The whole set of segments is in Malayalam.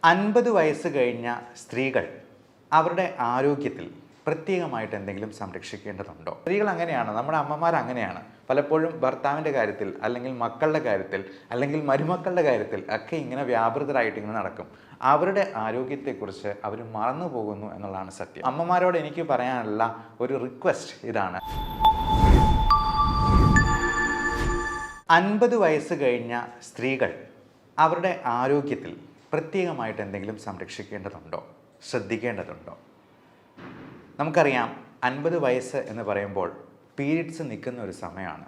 50 വയസ്സ് കഴിഞ്ഞ സ്ത്രീകൾ അവരുടെ ആരോഗ്യത്തിൽ പ്രത്യേകമായിട്ട് എന്തെങ്കിലും സംരക്ഷിക്കേണ്ടതുണ്ടോ? സ്ത്രീകൾ അങ്ങനെയാണ്, നമ്മുടെ അമ്മമാർ അങ്ങനെയാണ്. പലപ്പോഴും ഭർത്താവിൻ്റെ കാര്യത്തിൽ, അല്ലെങ്കിൽ മക്കളുടെ കാര്യത്തിൽ, അല്ലെങ്കിൽ മരുമക്കളുടെ കാര്യത്തിൽ ഒക്കെ ഇങ്ങനെ വ്യാപൃതരായിട്ട് ഇങ്ങനെ നടക്കും. അവരുടെ ആരോഗ്യത്തെക്കുറിച്ച് അവർ മറന്നു പോകുന്നു എന്നുള്ളതാണ് സത്യം. അമ്മമാരോട് എനിക്ക് പറയാനുള്ള ഒരു റിക്വസ്റ്റ് ഇതാണ്. 50 വയസ്സ് കഴിഞ്ഞ സ്ത്രീകൾ അവരുടെ ആരോഗ്യത്തിൽ പ്രത്യേകമായിട്ട് എന്തെങ്കിലും സംരക്ഷിക്കേണ്ടതുണ്ടോ, ശ്രദ്ധിക്കേണ്ടതുണ്ടോ? നമുക്കറിയാം, 50 വയസ്സ് എന്ന് പറയുമ്പോൾ പീരിയഡ്സ് നിൽക്കുന്ന ഒരു സമയമാണ്.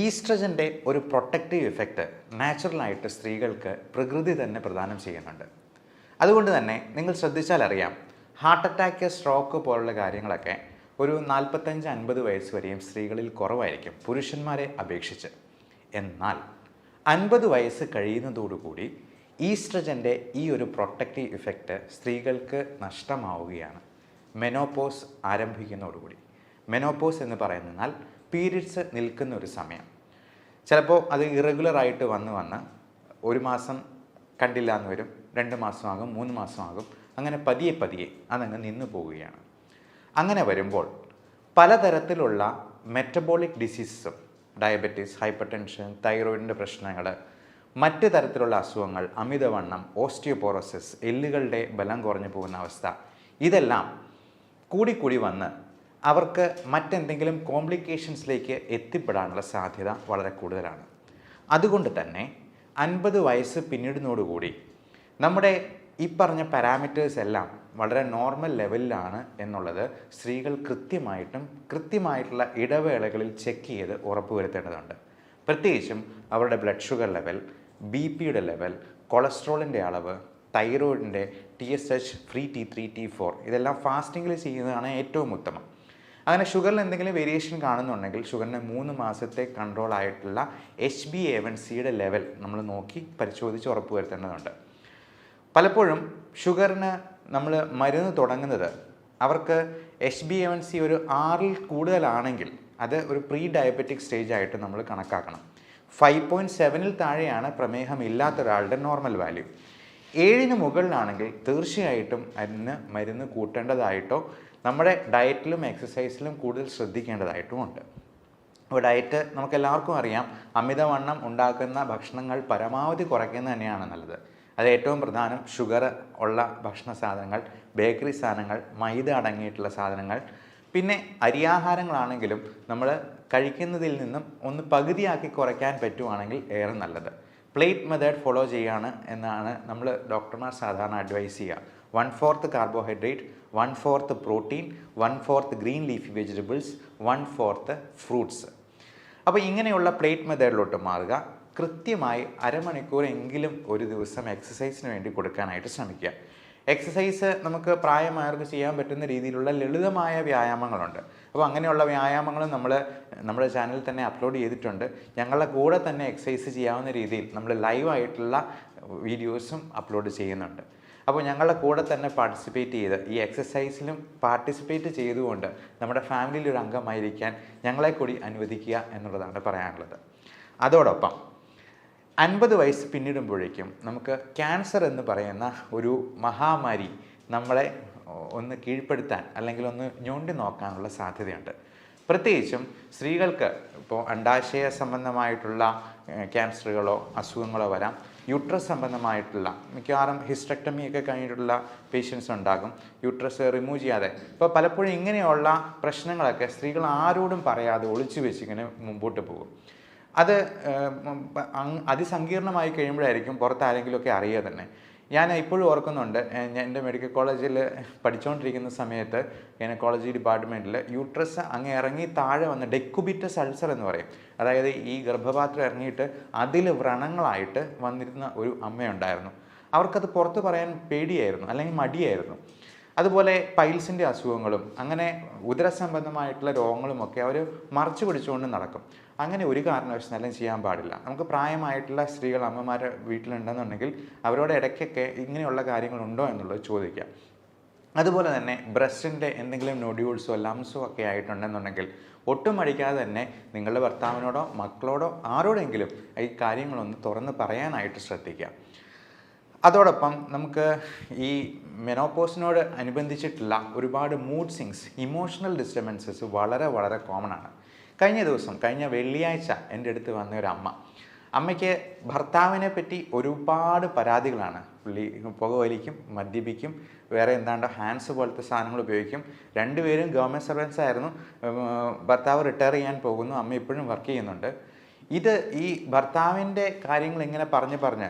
ഈസ്ട്രജൻ്റെ ഒരു പ്രൊട്ടക്റ്റീവ് ഇഫക്റ്റ് നാച്ചുറലായിട്ട് സ്ത്രീകൾക്ക് പ്രകൃതി തന്നെ പ്രദാനം ചെയ്യുന്നുണ്ട്. അതുകൊണ്ട് തന്നെ നിങ്ങൾ ശ്രദ്ധിച്ചാൽ അറിയാം, ഹാർട്ട് അറ്റാക്ക്, സ്ട്രോക്ക് പോലുള്ള കാര്യങ്ങളൊക്കെ ഒരു 45-50 വയസ്സ് വരെയും സ്ത്രീകളിൽ കുറവായിരിക്കും പുരുഷന്മാരെ അപേക്ഷിച്ച്. എന്നാൽ 50 വയസ്സ് കഴിയുന്നതോടുകൂടി ഈസ്ട്രജൻ്റെ ഈ ഒരു പ്രൊട്ടക്റ്റീവ് ഇഫക്റ്റ് സ്ത്രീകൾക്ക് നഷ്ടമാവുകയാണ്. മെനോപോസ് ആരംഭിക്കുന്നതോടുകൂടി. മെനോപോസ് എന്ന് പറയുന്നതിനാൽ പീരിയഡ്സ് നിൽക്കുന്ന ഒരു സമയം. ചിലപ്പോൾ അത് ഇറഗുലറായിട്ട് വന്ന് ഒരു മാസം കണ്ടില്ല എന്ന് വരും, 2 മാസമാകും, 3 മാസമാകും, അങ്ങനെ പതിയെ അതങ്ങ് നിന്നു പോവുകയാണ്. അങ്ങനെ വരുമ്പോൾ പലതരത്തിലുള്ള മെറ്റബോളിക് ഡിസീസസും, ഡയബറ്റീസ്, ഹൈപ്പർ ടെൻഷൻ, തൈറോയിഡിൻ്റെ പ്രശ്നങ്ങൾ, മറ്റ് തരത്തിലുള്ള അസുഖങ്ങൾ, അമിതവണ്ണം, ഓസ്റ്റിയോപോറോസിസ്, എല്ലുകളുടെ ബലം കുറഞ്ഞു പോകുന്ന അവസ്ഥ, ഇതെല്ലാം കൂടി വന്ന് അവർക്ക് മറ്റെന്തെങ്കിലും കോംപ്ലിക്കേഷൻസിലേക്ക് എത്തിപ്പെടാനുള്ള സാധ്യത വളരെ കൂടുതലാണ്. അതുകൊണ്ട് തന്നെ 50 വയസ്സ് പിന്നിടുന്നതോടുകൂടി നമ്മുടെ ഈ പറഞ്ഞ പാരാമീറ്റേഴ്സ് എല്ലാം വളരെ നോർമൽ ലെവലിലാണ് എന്നുള്ളത് സ്ത്രീകൾ കൃത്യമായിട്ടുള്ള ഇടവേളകളിൽ ചെക്ക് ചെയ്ത് ഉറപ്പുവരുത്തേണ്ടതുണ്ട്. പ്രത്യേകിച്ചും അവരുടെ ബ്ലഡ് ഷുഗർ ലെവൽ, BP-യുടെ ലെവൽ, കൊളസ്ട്രോളിൻ്റെ അളവ്, തൈറോയിഡിൻ്റെ TSH, ഫ്രീ T3, T4 ഇതെല്ലാം ഫാസ്റ്റിങ്ങിൽ ചെയ്യുന്നതാണ് ഏറ്റവും ഉത്തമം. അങ്ങനെ ഷുഗറിൽ എന്തെങ്കിലും വേരിയേഷൻ കാണുന്നുണ്ടെങ്കിൽ ഷുഗറിന് 3 മാസത്തെ കൺട്രോൾ ആയിട്ടുള്ള HbA1cയുടെ ലെവൽ നമ്മൾ നോക്കി പരിശോധിച്ച് ഉറപ്പുവരുത്തേണ്ടതുണ്ട്. പലപ്പോഴും ഷുഗറിന് നമ്മൾ മരുന്ന് തുടങ്ങുന്നത് അവർക്ക് HbA1c ഒരു 6-ൽ കൂടുതലാണെങ്കിൽ അത് ഒരു പ്രീ ഡയബറ്റിക് സ്റ്റേജ് ആയിട്ട് നമ്മൾ കണക്കാക്കണം. 5.7-ൽ താഴെയാണ് പ്രമേഹം ഇല്ലാത്ത ഒരാളുടെ നോർമൽ വാല്യൂ. 7-ന് മുകളിലാണെങ്കിൽ തീർച്ചയായിട്ടും അതിന് മരുന്ന് കൂട്ടേണ്ടതായിട്ടോ നമ്മുടെ ഡയറ്റിലും എക്സസൈസിലും കൂടുതൽ ശ്രദ്ധിക്കേണ്ടതായിട്ടും ഉണ്ട്. അപ്പോൾ ഡയറ്റ് നമുക്കെല്ലാവർക്കും അറിയാം, അമിതവണ്ണം ഉണ്ടാക്കുന്ന ഭക്ഷണങ്ങൾ പരമാവധി കുറയ്ക്കുന്നത് തന്നെയാണ് നല്ലത്. അത് ഏറ്റവും പ്രധാനം ഷുഗർ ഉള്ള ഭക്ഷണ സാധനങ്ങൾ, ബേക്കറി സാധനങ്ങൾ, മൈദ അടങ്ങിയിട്ടുള്ള സാധനങ്ങൾ, പിന്നെ അരിയാഹാരങ്ങളാണെങ്കിലും നമ്മൾ കഴിക്കുന്നതിൽ നിന്നും ഒന്ന് പകുതിയാക്കി കുറയ്ക്കാൻ പറ്റുവാണെങ്കിൽ ഏറെ നല്ലത്. പ്ലേറ്റ് മെത്തേഡ് ഫോളോ ചെയ്യുകയാണ് എന്നാണ് നമ്മൾ ഡോക്ടർമാർ സാധാരണ അഡ്വൈസ് ചെയ്യുക. 1/4 carbohydrate, 1/4 protein, 1/4 green leafy vegetables, 1/4 fruits. അപ്പോൾ ഇങ്ങനെയുള്ള പ്ലേറ്റ് മെത്തേഡിലോട്ട് മാറുക. കൃത്യമായി അരമണിക്കൂറെങ്കിലും ഒരു ദിവസം എക്സസൈസിന് വേണ്ടി കൊടുക്കാനായിട്ട് ശ്രമിക്കുക. എക്സസൈസ് നമുക്ക് പ്രായമായവർക്ക് ചെയ്യാൻ പറ്റുന്ന രീതിയിലുള്ള ലളിതമായ വ്യായാമങ്ങളുണ്ട്. അപ്പോൾ അങ്ങനെയുള്ള വ്യായാമങ്ങളും നമ്മൾ നമ്മുടെ ചാനലിൽ തന്നെ അപ്ലോഡ് ചെയ്തിട്ടുണ്ട്. ഞങ്ങളുടെ കൂടെ തന്നെ എക്സസൈസ് ചെയ്യാവുന്ന രീതിയിൽ നമ്മൾ ലൈവായിട്ടുള്ള വീഡിയോസും അപ്ലോഡ് ചെയ്യുന്നുണ്ട്. അപ്പോൾ ഞങ്ങളുടെ കൂടെ തന്നെ പാർട്ടിസിപ്പേറ്റ് ചെയ്ത് ഈ എക്സസൈസിലും പാർട്ടിസിപ്പേറ്റ് ചെയ്തുകൊണ്ട് നമ്മുടെ ഫാമിലിയിൽ ഒരു അംഗമായിരിക്കാൻ ഞങ്ങളെ കൂടി അനുവദിക്കുക എന്നുള്ളതാണ് പറയാനുള്ളത്. അതോടൊപ്പം 50 വയസ്സ് പിന്നിടുമ്പോഴേക്കും നമുക്ക് ക്യാൻസർ എന്ന് പറയുന്ന ഒരു മഹാമാരി നമ്മളെ ഒന്ന് കീഴ്പ്പെടുത്താൻ അല്ലെങ്കിൽ ഒന്ന് ഞൊണ്ടി നോക്കാനുള്ള സാധ്യതയുണ്ട്. പ്രത്യേകിച്ചും സ്ത്രീകൾക്ക് ഇപ്പോൾ അണ്ഡാശയ സംബന്ധമായിട്ടുള്ള ക്യാൻസറുകളോ അസുഖങ്ങളോ വരാം. യൂട്രസ് സംബന്ധമായിട്ടുള്ള മിക്കവാറും ഹിസ്റ്റക്ടമിയൊക്കെ കഴിഞ്ഞിട്ടുള്ള പേഷ്യൻസ് ഉണ്ടാകും. യൂട്രസ് റിമൂവ് ചെയ്യാതെ ഇപ്പോൾ പലപ്പോഴും ഇങ്ങനെയുള്ള പ്രശ്നങ്ങളൊക്കെ സ്ത്രീകൾ ആരോടും പറയാതെ ഒളിച്ചു വെച്ചിങ്ങനെ മുമ്പോട്ട് പോകും. അത് അതിസങ്കീർണമായി കഴിയുമ്പോഴായിരിക്കും പുറത്ത് ആരെങ്കിലുമൊക്കെ അറിയുക തന്നെ. ഞാൻ ഇപ്പോഴും ഓർക്കുന്നുണ്ട്, എൻ്റെ മെഡിക്കൽ കോളേജിൽ പഠിച്ചുകൊണ്ടിരിക്കുന്ന സമയത്ത് ഗൈനക്കോളജി ഡിപ്പാർട്ട്മെൻറ്റിൽ യൂട്രസ് അങ്ങ് ഇറങ്ങി താഴെ വന്ന് ഡെക്കുബിറ്റസ് അൾസർ എന്ന് പറയും, അതായത് ഈ ഗർഭപാത്രം ഇറങ്ങിയിട്ട് അതിൽ വ്രണങ്ങളായിട്ട് വന്നിരുന്ന ഒരു അമ്മയുണ്ടായിരുന്നു. അവർക്കത് പുറത്ത് പറയാൻ പേടിയായിരുന്നു, അല്ലെങ്കിൽ മടിയായിരുന്നു. അതുപോലെ പൈൽസിൻ്റെ അസുഖങ്ങളും അങ്ങനെ ഉദരസംബന്ധമായിട്ടുള്ള രോഗങ്ങളുമൊക്കെ അവർ മറച്ചു പിടിച്ചുകൊണ്ട് നടക്കും. അങ്ങനെ ഒരു കാരണവശാലും ചെയ്യാൻ പാടില്ല. നമുക്ക് പ്രായമായിട്ടുള്ള സ്ത്രീകൾ, അമ്മമാർ വീട്ടിലുണ്ടെന്നുണ്ടെങ്കിൽ അവരോട് ഇടയ്ക്കൊക്കെ ഇങ്ങനെയുള്ള കാര്യങ്ങളുണ്ടോ എന്നുള്ളത് ചോദിക്കാം. അതുപോലെ തന്നെ ബ്രസ്റ്റിൻ്റെ എന്തെങ്കിലും നൊഡ്യൂൾസോ ലംസോ ഒക്കെ ആയിട്ടുണ്ടെന്നുണ്ടെങ്കിൽ ഒട്ടും മടിക്കാതെ തന്നെ നിങ്ങളുടെ ഭർത്താവിനോടോ മക്കളോടോ ആരോടെങ്കിലും ഈ കാര്യങ്ങളൊന്ന് തുറന്ന് പറയാനായിട്ട് ശ്രദ്ധിക്കുക. അതോടൊപ്പം നമുക്ക് ഈ മെനോപോസിനോട് അനുബന്ധിച്ചിട്ടുള്ള ഒരുപാട് മൂഡ് സ്വിങ്സ്, ഇമോഷണൽ ഡിസ്റ്റർബൻസസ് വളരെ വളരെ കോമൺ ആണ്. കഴിഞ്ഞ വെള്ളിയാഴ്ച എൻ്റെ അടുത്ത് വന്ന ഒരു അമ്മയ്ക്ക് ഭർത്താവിനെ പറ്റി ഒരുപാട് പരാതികളാണ്. പുള്ളി പുകവലിക്കും, മദ്യപിക്കും, വേറെ എന്താണ്ട് ഹാൻഡ്സ് പോലത്തെ സാധനങ്ങൾ ഉപയോഗിക്കും. രണ്ടുപേരും ഗവൺമെൻറ് സർവൻസ് ആയിരുന്നു. ഭർത്താവ് റിട്ടയർ ചെയ്യാൻ പോകുന്നു, അമ്മ ഇപ്പോഴും വർക്ക് ചെയ്യുന്നുണ്ട്. ഇത് ഈ ഭർത്താവിൻ്റെ കാര്യങ്ങൾ ഇങ്ങനെ പറഞ്ഞ്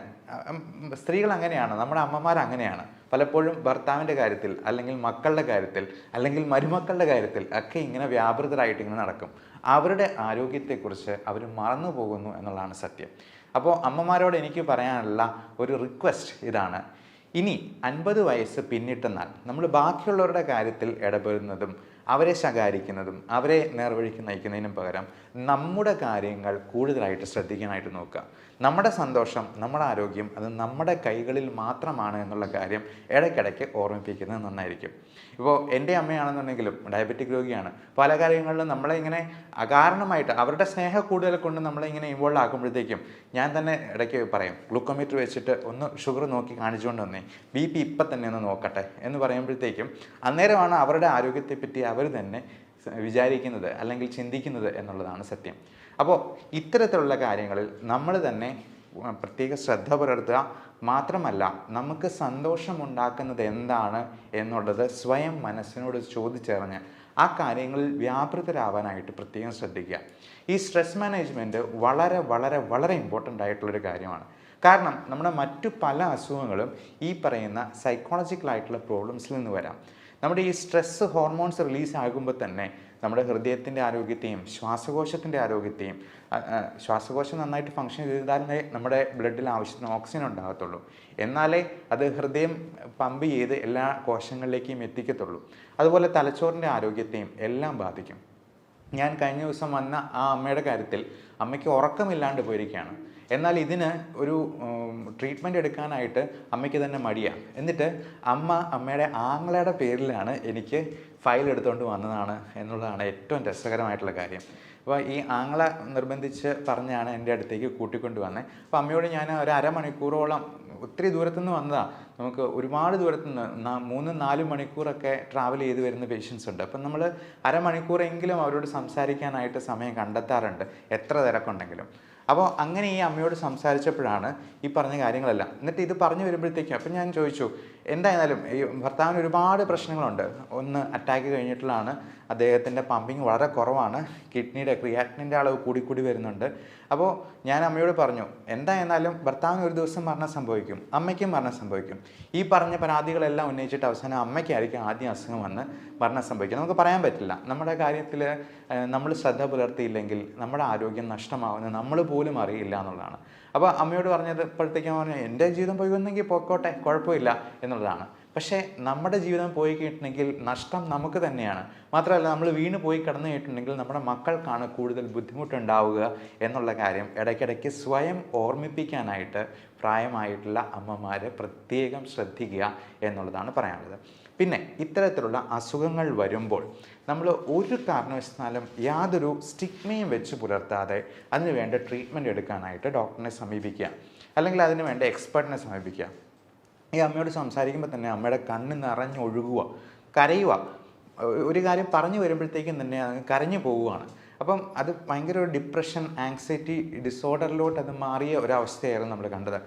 സ്ത്രീകൾ അങ്ങനെയാണ്, നമ്മുടെ അമ്മമാർ അങ്ങനെയാണ്. പലപ്പോഴും ഭർത്താവിൻ്റെ കാര്യത്തിൽ, അല്ലെങ്കിൽ മക്കളുടെ കാര്യത്തിൽ, അല്ലെങ്കിൽ മരുമക്കളുടെ കാര്യത്തിൽ ഒക്കെ ഇങ്ങനെ വ്യാപൃതരായിട്ട് ഇങ്ങനെ നടക്കും. അവരുടെ ആരോഗ്യത്തെക്കുറിച്ച് അവർ മറന്നു പോകുന്നു എന്നുള്ളതാണ് സത്യം. അപ്പോൾ അമ്മമാരോട് എനിക്ക് പറയാനുള്ള ഒരു റിക്വസ്റ്റ് ഇതാണ്: ഇനി 50 വയസ്സ് പിന്നിട്ടെന്നാൽ നമ്മൾ ബാക്കിയുള്ളവരുടെ കാര്യത്തിൽ ഇടപെടുന്നതും അവരെ ശകാരിക്കുന്നതും അവരെ നേർവഴിക്ക് നയിക്കുന്നതിനും പകരം നമ്മുടെ കാര്യങ്ങൾ കൂടുതലായിട്ട് ശ്രദ്ധിക്കാനായിട്ട് നോക്കുക. നമ്മുടെ സന്തോഷം, നമ്മുടെ ആരോഗ്യം അത് നമ്മുടെ കൈകളിൽ മാത്രമാണ് എന്നുള്ള കാര്യം ഇടയ്ക്കിടയ്ക്ക് ഓർമ്മിപ്പിക്കുന്നത് നന്നായിരിക്കും. ഇപ്പോൾ എൻ്റെ അമ്മയാണെന്നുണ്ടെങ്കിലും ഡയബറ്റിക് രോഗിയാണ്. പല കാര്യങ്ങളിലും നമ്മളെ ഇങ്ങനെ അകാരണമായിട്ട് അവരുടെ സ്നേഹം കൂടുതൽ കൊണ്ട് നമ്മളെ ഇങ്ങനെ ഇൻവോൾവ് ആക്കുമ്പോഴത്തേക്കും ഞാൻ തന്നെ ഇടയ്ക്ക് പറയും, ഗ്ലൂക്കോമീറ്റർ വെച്ചിട്ട് ഒന്ന് ഷുഗർ നോക്കി കാണിച്ചുകൊണ്ട് വന്നേ, BP ഇപ്പം തന്നെ ഒന്ന് നോക്കട്ടെ എന്ന് പറയുമ്പോഴത്തേക്കും അന്നേരമാണ് അവരുടെ ആരോഗ്യത്തെപ്പറ്റി അവർ തന്നെ വിചാരിക്കുന്നത് അല്ലെങ്കിൽ ചിന്തിക്കുന്നത് എന്നുള്ളതാണ് സത്യം. അപ്പോൾ ഇത്തരത്തിലുള്ള കാര്യങ്ങളിൽ നമ്മൾ തന്നെ പ്രത്യേക ശ്രദ്ധ പുലർത്തുക. മാത്രമല്ല, നമുക്ക് സന്തോഷമുണ്ടാക്കുന്നത് എന്താണ് എന്നുള്ളത് സ്വയം മനസ്സിനോട് ചോദിച്ചറിഞ്ഞ് ആ കാര്യങ്ങളിൽ വ്യാപൃതരാവാനായിട്ട് പ്രത്യേകം ശ്രദ്ധിക്കുക. ഈ സ്ട്രെസ് മാനേജ്മെൻറ്റ് വളരെ വളരെ വളരെ ഇമ്പോർട്ടൻ്റ് ആയിട്ടുള്ളൊരു കാര്യമാണ്. കാരണം നമ്മുടെ മറ്റു പല അസുഖങ്ങളും ഈ പറയുന്ന സൈക്കോളജിക്കലായിട്ടുള്ള പ്രോബ്ലംസിൽ നിന്ന് വരാം. നമ്മുടെ ഈ സ്ട്രെസ് ഹോർമോൺസ് റിലീസ് ആകുമ്പോൾ തന്നെ നമ്മുടെ ഹൃദയത്തിൻ്റെ ആരോഗ്യത്തെയും ശ്വാസകോശത്തിൻ്റെ ആരോഗ്യത്തെയും, ശ്വാസകോശം നന്നായിട്ട് ഫങ്ഷൻ ചെയ്താലേ നമ്മുടെ ബ്ലഡിൽ ആവശ്യത്തിന് ഓക്സിജൻ ഉണ്ടാകത്തുള്ളൂ. എന്നാലേ അത് ഹൃദയം പമ്പ് ചെയ്ത് എല്ലാ കോശങ്ങളിലേക്കും എത്തിക്കത്തുള്ളൂ. അതുപോലെ തലച്ചോറിൻ്റെ ആരോഗ്യത്തെയും എല്ലാം ബാധിക്കും. ഞാൻ കഴിഞ്ഞ ദിവസം വന്ന ആ അമ്മയുടെ കാര്യത്തിൽ അമ്മയ്ക്ക് ഉറക്കമില്ലാണ്ട് പോയിരിക്കുകയാണ്. എന്നാൽ ഇതിന് ഒരു ട്രീറ്റ്മെൻറ്റ് എടുക്കാനായിട്ട് അമ്മയ്ക്ക് തന്നെ മടിയാണ്. എന്നിട്ട് അമ്മയുടെ ആങ്ങളയുടെ പേരിലാണ് എനിക്ക് ഫയൽ എടുത്തുകൊണ്ട് വന്നതാണ് എന്നുള്ളതാണ് ഏറ്റവും രസകരമായിട്ടുള്ള കാര്യം. അപ്പോൾ ഈ ആങ്ങള നിർബന്ധിച്ച് പറഞ്ഞാണ് എൻ്റെ അടുത്തേക്ക് കൂട്ടിക്കൊണ്ട് വന്നത്. അപ്പോൾ അമ്മയോട് ഞാൻ ഒരു അരമണിക്കൂറോളം, ഒത്തിരി ദൂരത്തുനിന്ന് വന്നതാണ്, നമുക്ക് ഒരുപാട് ദൂരത്തുനിന്ന് 3-4 മണിക്കൂറൊക്കെ ട്രാവൽ ചെയ്ത് വരുന്ന പേഷ്യൻസ് ഉണ്ട്. അപ്പം നമ്മൾ അരമണിക്കൂറെങ്കിലും അവരോട് സംസാരിക്കാനായിട്ട് സമയം കണ്ടെത്താറുണ്ട്, എത്ര തിരക്കുണ്ടെങ്കിലും. അപ്പോൾ അങ്ങനെ ഈ അമ്മയോട് സംസാരിച്ചപ്പോഴാണ് ഈ പറഞ്ഞ കാര്യങ്ങളെല്ലാം. എന്നിട്ട് ഇത് പറഞ്ഞു വരുമ്പോഴത്തേക്കും അപ്പം ഞാൻ ചോദിച്ചു, എന്തായാലും ഈ ഭർത്താവിന് ഒരുപാട് പ്രശ്നങ്ങളുണ്ട്. ഒന്ന് അറ്റാക്ക് കഴിഞ്ഞിട്ടുള്ളതാണ്, അദ്ദേഹത്തിൻ്റെ പമ്പിങ് വളരെ കുറവാണ്, കിഡ്നിയുടെ ക്രിയാറ്റിനിൻ്റെ അളവ് കൂടി വരുന്നുണ്ട്. അപ്പോൾ ഞാൻ അമ്മയോട് പറഞ്ഞു, എന്തായിരുന്നാലും ഭർത്താവിന് ഒരു ദിവസം മരണം സംഭവിക്കും, അമ്മയ്ക്കും മരണം സംഭവിക്കും. ഈ പറഞ്ഞ പരാതികളെല്ലാം ഉന്നയിച്ചിട്ട് അവസാനം അമ്മയ്ക്കായിരിക്കും ആദ്യം അസുഖം വന്ന് മരണം സംഭവിക്കും. നമുക്ക് പറയാൻ പറ്റില്ല. നമ്മുടെ കാര്യത്തിൽ നമ്മൾ ശ്രദ്ധ പുലർത്തിയില്ലെങ്കിൽ നമ്മുടെ ആരോഗ്യം നഷ്ടമാവുന്നത് നമ്മൾ പോലും അറിയില്ല എന്നുള്ളതാണ്. അപ്പോൾ അമ്മയോട് പറഞ്ഞത് ഇപ്പോഴത്തേക്കും പറഞ്ഞു, എൻ്റെ ജീവിതം പോയി വന്നെങ്കിൽ പോയിക്കോട്ടെ, കുഴപ്പമില്ല എന്നുള്ളതാണ്. പക്ഷേ നമ്മുടെ ജീവിതം പോയി കഴിഞ്ഞിട്ടുണ്ടെങ്കിൽ നഷ്ടം നമുക്ക് തന്നെയാണ്. മാത്രമല്ല, നമ്മൾ വീണ് പോയി കിടന്നു കഴിഞ്ഞിട്ടുണ്ടെങ്കിൽ നമ്മുടെ മക്കൾക്കാണ് കൂടുതൽ ബുദ്ധിമുട്ടുണ്ടാവുക എന്നുള്ള കാര്യം ഇടയ്ക്കിടയ്ക്ക് സ്വയം ഓർമ്മിപ്പിക്കാനായിട്ട് പ്രായമായിട്ടുള്ള അമ്മമാർ പ്രത്യേകം ശ്രദ്ധിക്കുക എന്നുള്ളതാണ് പറയാനുള്ളത്. പിന്നെ ഇത്തരത്തിലുള്ള അസുഖങ്ങൾ വരുമ്പോൾ നമ്മൾ ഒരു കാരണവശാലും യാതൊരു സ്റ്റിഗ്മയും വെച്ച് പുലർത്താതെ അതിന് വേണ്ട ട്രീറ്റ്മെൻറ്റ് എടുക്കാനായിട്ട് ഡോക്ടറിനെ സമീപിക്കുക, അല്ലെങ്കിൽ അതിന് വേണ്ട എക്സ്പെർട്ടിനെ സമീപിക്കുക. ഈ അമ്മയോട് സംസാരിക്കുമ്പോൾ തന്നെ അമ്മയുടെ കണ്ണ് നിറഞ്ഞൊഴുകുക, കരയുക. ഒരു കാര്യം പറഞ്ഞു വരുമ്പോഴത്തേക്കും തന്നെ അത് കരഞ്ഞു പോവുകയാണ്. അപ്പം അത് ഭയങ്കര ഒരു ഡിപ്രഷൻ, ആങ്സൈറ്റി ഡിസോർഡറിലോട്ട് അത് മാറിയ ഒരവസ്ഥയായിരുന്നു നമ്മൾ കണ്ടത്.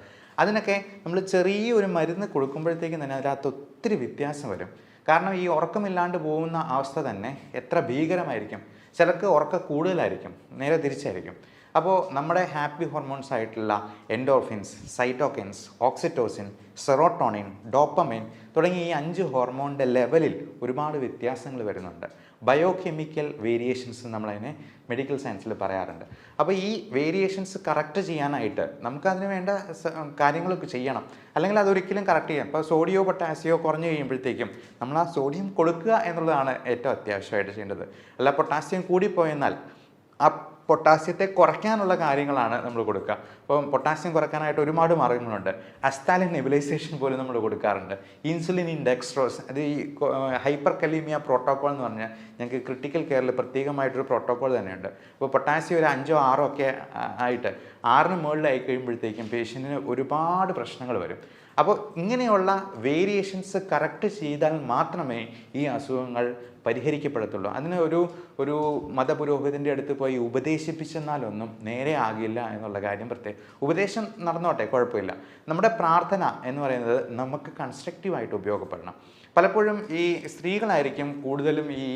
അതിനൊക്കെ നമ്മൾ ചെറിയൊരു മരുന്ന് കൊടുക്കുമ്പോഴത്തേക്കും തന്നെ അതിനകത്ത് ഒത്തിരി വ്യത്യാസം വരും. കാരണം ഈ ഉറക്കമില്ലാണ്ട് പോകുന്ന അവസ്ഥ തന്നെ എത്ര ഭീകരമായിരിക്കും. ചിലർക്ക് ഉറക്കം കൂടുതലായിരിക്കും, നേരെ തിരിച്ചായിരിക്കും. അപ്പോൾ നമ്മുടെ ഹാപ്പി ഹോർമോൺസ് ആയിട്ടുള്ള എൻഡോർഫിൻസ്, സൈറ്റോകിൻസ്, ഓക്സിറ്റോസിൻ, സെറോട്ടോണിൻ, ഡോപ്പമൈൻ തുടങ്ങിയ ഈ 5 ഹോർമോണിൻ്റെ ലെവലിൽ ഒരുപാട് വ്യത്യാസങ്ങൾ വരുന്നുണ്ട്. ബയോകെമിക്കൽ വേരിയേഷൻസ് നമ്മളതിനെ മെഡിക്കൽ സയൻസിൽ പറയാറുണ്ട്. അപ്പോൾ ഈ വേരിയേഷൻസ് കറക്റ്റ് ചെയ്യാനായിട്ട് നമുക്കതിന് വേണ്ട കാര്യങ്ങളൊക്കെ ചെയ്യണം, അല്ലെങ്കിൽ അതൊരിക്കലും കറക്റ്റ് ചെയ്യാം. ഇപ്പോൾ സോഡിയോ പൊട്ടാസിയോ കുറഞ്ഞു കഴിയുമ്പോഴത്തേക്കും നമ്മൾ ആ സോഡിയം കൊടുക്കുക എന്നുള്ളതാണ് ഏറ്റവും അത്യാവശ്യമായിട്ട് ചെയ്യേണ്ടത്. അല്ല പൊട്ടാസ്യം കൂടിപ്പോയെന്നാൽ ആ പൊട്ടാസ്യത്തെ കുറയ്ക്കാനുള്ള കാര്യങ്ങളാണ് നമ്മൾ കൊടുക്കുക. അപ്പോൾ പൊട്ടാസ്യം കുറയ്ക്കാനായിട്ട് ഒരുപാട് മാർഗ്ഗങ്ങളുണ്ട്. അസ്താലിൻ നെബുലൈസേഷൻ പോലും നമ്മൾ കൊടുക്കാറുണ്ട്. ഇൻസുലിൻ ഇൻഡെക്സ്ട്രോസ്, അത് ഈ ഹൈപ്പർ കലീമിയ പ്രോട്ടോക്കോൾ എന്ന് പറഞ്ഞാൽ ഞങ്ങൾക്ക് ക്രിട്ടിക്കൽ കെയറിൽ പ്രത്യേകമായിട്ടൊരു പ്രോട്ടോക്കോൾ തന്നെയുണ്ട്. അപ്പോൾ പൊട്ടാസ്യം ഒരു 5-6 ഒക്കെ ആയിട്ട് 6ന് മുകളിലായി കഴിയുമ്പോഴത്തേക്കും പേഷ്യൻറ്റിന് ഒരുപാട് പ്രശ്നങ്ങൾ വരും. അപ്പോൾ ഇങ്ങനെയുള്ള വേരിയേഷൻസ് കറക്റ്റ് ചെയ്താൽ മാത്രമേ ഈ അസുഖങ്ങൾ പരിഹരിക്കപ്പെടത്തുള്ളൂ. അതിന് ഒരു മതപുരോഹിതൻ്റെ അടുത്ത് പോയി ഉപദേശിപ്പിച്ചെന്നാലൊന്നും നേരെ ആകില്ല എന്നുള്ള കാര്യം പ്രത്യേകം. ഉപദേശം നടന്നോട്ടെ, കുഴപ്പമില്ല. നമ്മുടെ പ്രാർത്ഥന എന്ന് പറയുന്നത് നമുക്ക് കൺസ്ട്രക്റ്റീവായിട്ട് ഉപയോഗപ്പെടണം. പലപ്പോഴും ഈ സ്ത്രീകളായിരിക്കും കൂടുതലും ഈ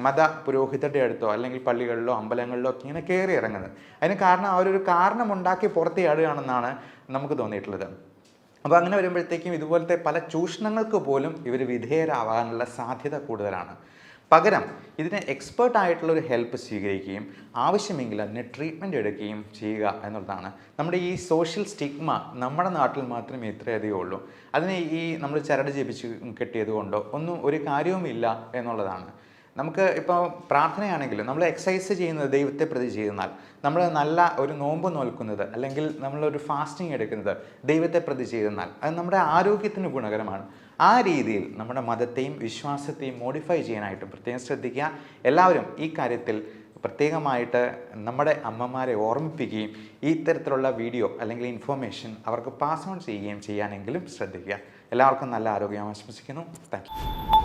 മത പുരോഹിതരുടെ അടുത്തോ അല്ലെങ്കിൽ പള്ളികളിലോ അമ്പലങ്ങളിലോ ഒക്കെ ഇങ്ങനെ കയറി ഇറങ്ങുന്നത്. അതിന് കാരണം അവരൊരു കാരണമുണ്ടാക്കി പുറത്ത് ചാടുകയാണെന്നാണ് നമുക്ക് തോന്നിയിട്ടുള്ളത്. അപ്പോൾ അങ്ങനെ വരുമ്പോഴത്തേക്കും ഇതുപോലത്തെ പല ചൂഷണങ്ങൾക്ക് പോലും ഇവർ വിധേയരാവാനുള്ള സാധ്യത കൂടുതലാണ്. പകരം ഇതിന് എക്സ്പേർട്ടായിട്ടുള്ളൊരു ഹെൽപ്പ് സ്വീകരിക്കുകയും ആവശ്യമെങ്കിൽ അതിന് ട്രീറ്റ്മെൻറ്റ് എടുക്കുകയും ചെയ്യുക എന്നുള്ളതാണ്. നമ്മുടെ ഈ സോഷ്യൽ സ്റ്റിഗ്മ നമ്മുടെ നാട്ടിൽ മാത്രമേ ഇത്രയധികം ഉള്ളൂ. അതിനെ ഈ നമ്മൾ ചരട് ജപിച്ച് കെട്ടിയത് കൊണ്ടോ ഒന്നും ഒരു കാര്യവുമില്ല എന്നുള്ളതാണ്. നമുക്ക് ഇപ്പോൾ പ്രാർത്ഥനയാണെങ്കിലും നമ്മൾ എക്സസൈസ് ചെയ്യുന്നത് ദൈവത്തെ പ്രതി ചെയ്യുന്നാൽ, നമ്മൾ നല്ല ഒരു നോമ്പ് നോൽക്കുന്നത് അല്ലെങ്കിൽ നമ്മളൊരു ഫാസ്റ്റിംഗ് എടുക്കുന്നത് ദൈവത്തെ പ്രതി ചെയ്യുന്നാൽ അത് നമ്മുടെ ആരോഗ്യത്തിന് ഗുണകരമാണ്. ആ രീതിയിൽ നമ്മുടെ മതത്തെയും വിശ്വാസത്തെയും മോഡിഫൈ ചെയ്യാനായിട്ടും പ്രത്യേകം ശ്രദ്ധിക്കുക. എല്ലാവരും ഈ കാര്യത്തിൽ പ്രത്യേകമായിട്ട് നമ്മുടെ അമ്മമാരെ ഓർമ്മിപ്പിക്കുകയും ഈ തരത്തിലുള്ള വീഡിയോ അല്ലെങ്കിൽ ഇൻഫോർമേഷൻ അവർക്ക് പാസ് ഓൺ ചെയ്യുകയും ചെയ്യാനെങ്കിലും ശ്രദ്ധിക്കുക. എല്ലാവർക്കും നല്ല ആരോഗ്യം ആശംസിക്കുന്നു. Thank you.